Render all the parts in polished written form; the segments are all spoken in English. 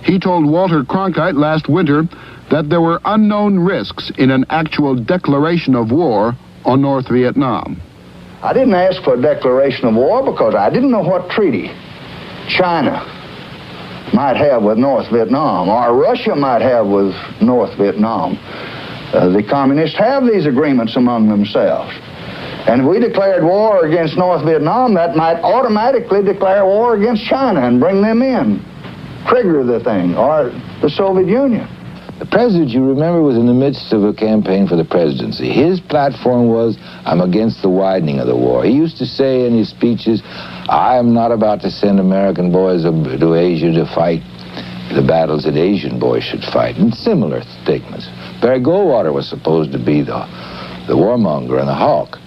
He told Walter Cronkite last winter that there were unknown risks in an actual declaration of war on North Vietnam. I didn't ask for a declaration of war because I didn't know what treaty China might have with North Vietnam, or Russia might have with North Vietnam. The communists have these agreements among themselves. And if we declared war against North Vietnam, that might automatically declare war against China and bring them in, trigger the thing, or the Soviet Union. The president, you remember, was in the midst of a campaign for the presidency. His platform was, I'm against the widening of the war. He used to say in his speeches, I am not about to send American boys to Asia to fight the battles that Asian boys should fight, and similar statements. Barry Goldwater was supposed to be the warmonger and the hawk.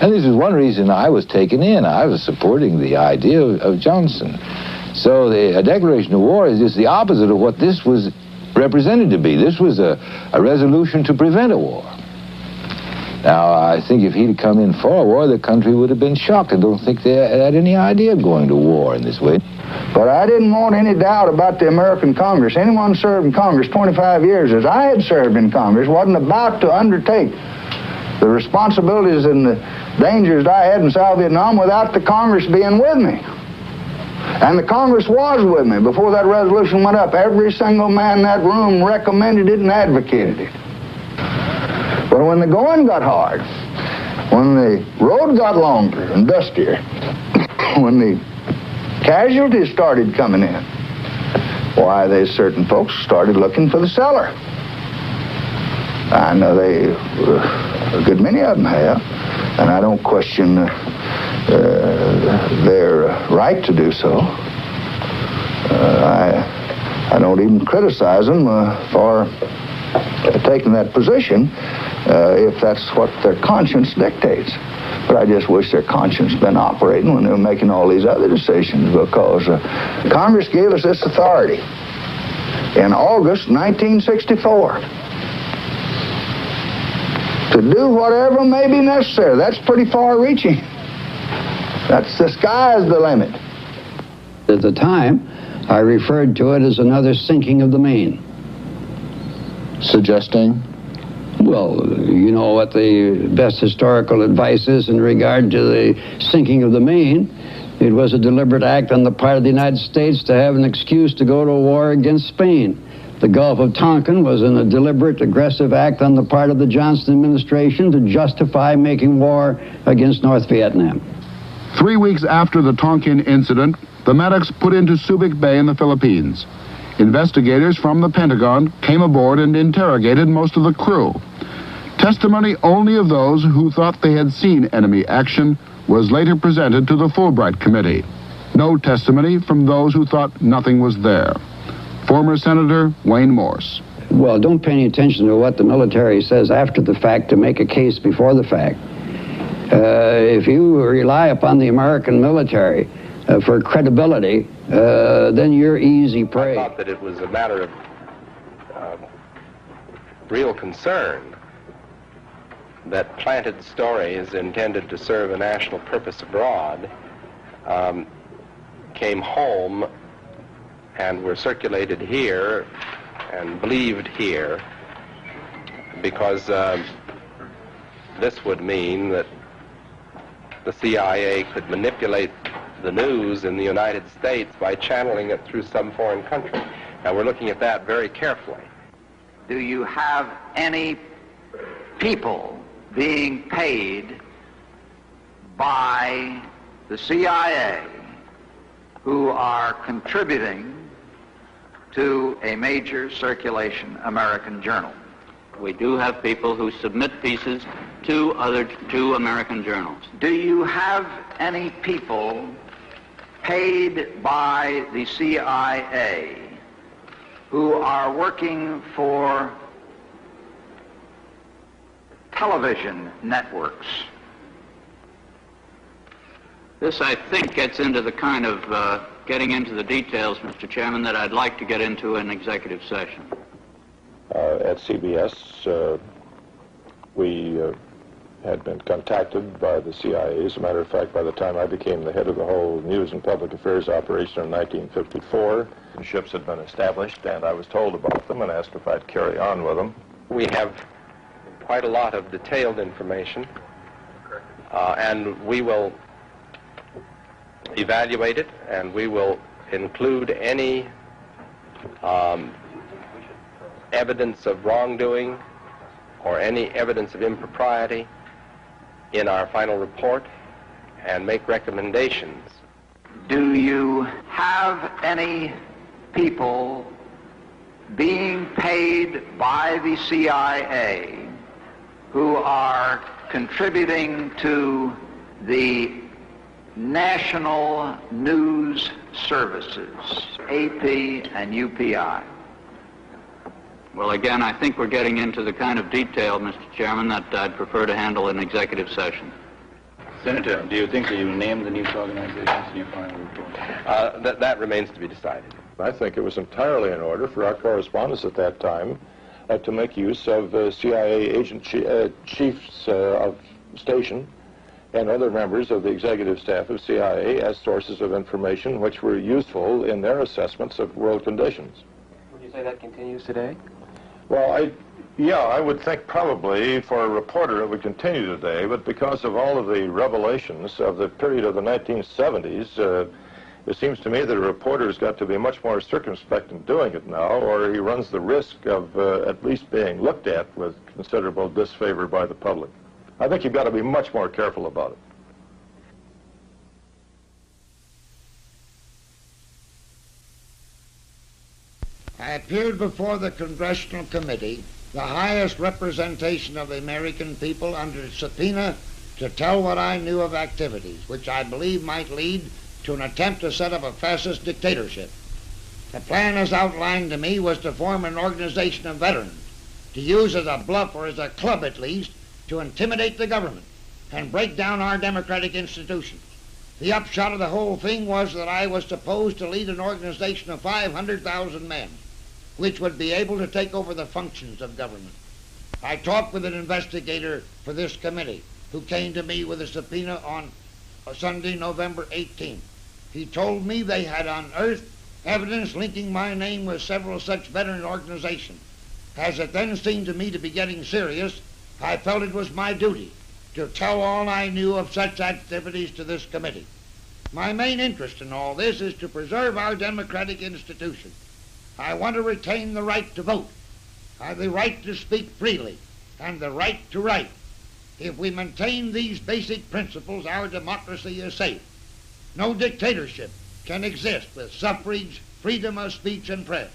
And this is one reason I was taken in. I was supporting the idea of Johnson. So a declaration of war is just the opposite of what this was represented to be. This was a resolution to prevent a war. Now, I think if he'd come in for a war, the country would have been shocked. I don't think they had any idea of going to war in this way. But I didn't want any doubt about the American Congress. Anyone served in Congress 25 years, as I had served in Congress, wasn't about to undertake the responsibilities and the dangers that I had in South Vietnam without the Congress being with me. And the Congress was with me before that resolution went up. Every single man in that room recommended it and advocated it. But when the going got hard, when the road got longer and dustier, when the casualties started coming in, why, there's certain folks started looking for the cellar. I know a good many of them have, and I don't question their right to do so. I don't even criticize them for taking that position if that's what their conscience dictates. But I just wish their conscience had been operating when they were making all these other decisions, because Congress gave us this authority in August 1964 to do whatever may be necessary. That's pretty far-reaching. That's the sky's the limit. At the time, I referred to it as another sinking of the Maine. Suggesting? Well, you know what the best historical advice is in regard to the sinking of the Maine. It was a deliberate act on the part of the United States to have an excuse to go to a war against Spain. The Gulf of Tonkin was a deliberate, aggressive act on the part of the Johnson administration to justify making war against North Vietnam. 3 weeks after the Tonkin incident, the Maddox put into Subic Bay in the Philippines. Investigators from the Pentagon came aboard and interrogated most of the crew. Testimony only of those who thought they had seen enemy action was later presented to the Fulbright Committee. No testimony from those who thought nothing was there. Former Senator Wayne Morse. Well, don't pay any attention to what the military says after the fact to make a case before the fact. If you rely upon the American military for credibility, then you're easy prey. I thought that it was a matter of real concern that planted stories intended to serve a national purpose abroad came home and were circulated here and believed here, because this would mean that the CIA could manipulate the news in the United States by channeling it through some foreign country. Now, we're looking at that very carefully. Do you have any people being paid by the CIA who are contributing to a major circulation American journal? We do have people who submit pieces to American journals. Do you have any people paid by the CIA who are working for television networks? This, I think, gets into the kind of getting into the details, Mr. Chairman, that I'd like to get into in executive session. At CBS, we had been contacted by the CIA. As a matter of fact, by the time I became the head of the whole news and public affairs operation in 1954, relationships had been established, and I was told about them and asked if I'd carry on with them. We have quite a lot of detailed information, and we will evaluate it, and we will include any evidence of wrongdoing or any evidence of impropriety in our final report and make recommendations. Do you have any people being paid by the CIA who are contributing to the national news services, AP and UPI? Well, again, I think we're getting into the kind of detail, Mr. Chairman, that I'd prefer to handle in executive session. Senator, do you think that you named the news organizations in your final report? That remains to be decided. I think it was entirely in order for our correspondents at that time to make use of CIA agent chiefs of station and other members of the executive staff of CIA as sources of information which were useful in their assessments of world conditions. Would you say that continues today? Well, I would think probably for a reporter it would continue today, but because of all of the revelations of the period of the 1970s, it seems to me that a reporter's got to be much more circumspect in doing it now, or he runs the risk of at least being looked at with considerable disfavor by the public. I think you've got to be much more careful about it. I appeared before the Congressional Committee, the highest representation of the American people, under subpoena to tell what I knew of activities which I believe might lead to an attempt to set up a fascist dictatorship. The plan as outlined to me was to form an organization of veterans, to use as a bluff, or as a club at least, to intimidate the government and break down our democratic institutions. The upshot of the whole thing was that I was supposed to lead an organization of 500,000 men, which would be able to take over the functions of government. I talked with an investigator for this committee who came to me with a subpoena on Sunday, November 18th. He told me they had unearthed evidence linking my name with several such veteran organizations. As it then seemed to me to be getting serious, I felt it was my duty to tell all I knew of such activities to this committee. My main interest in all this is to preserve our democratic institutions. I want to retain the right to vote, the right to speak freely, and the right to write. If we maintain these basic principles, our democracy is safe. No dictatorship can exist with suffrage, freedom of speech, and press.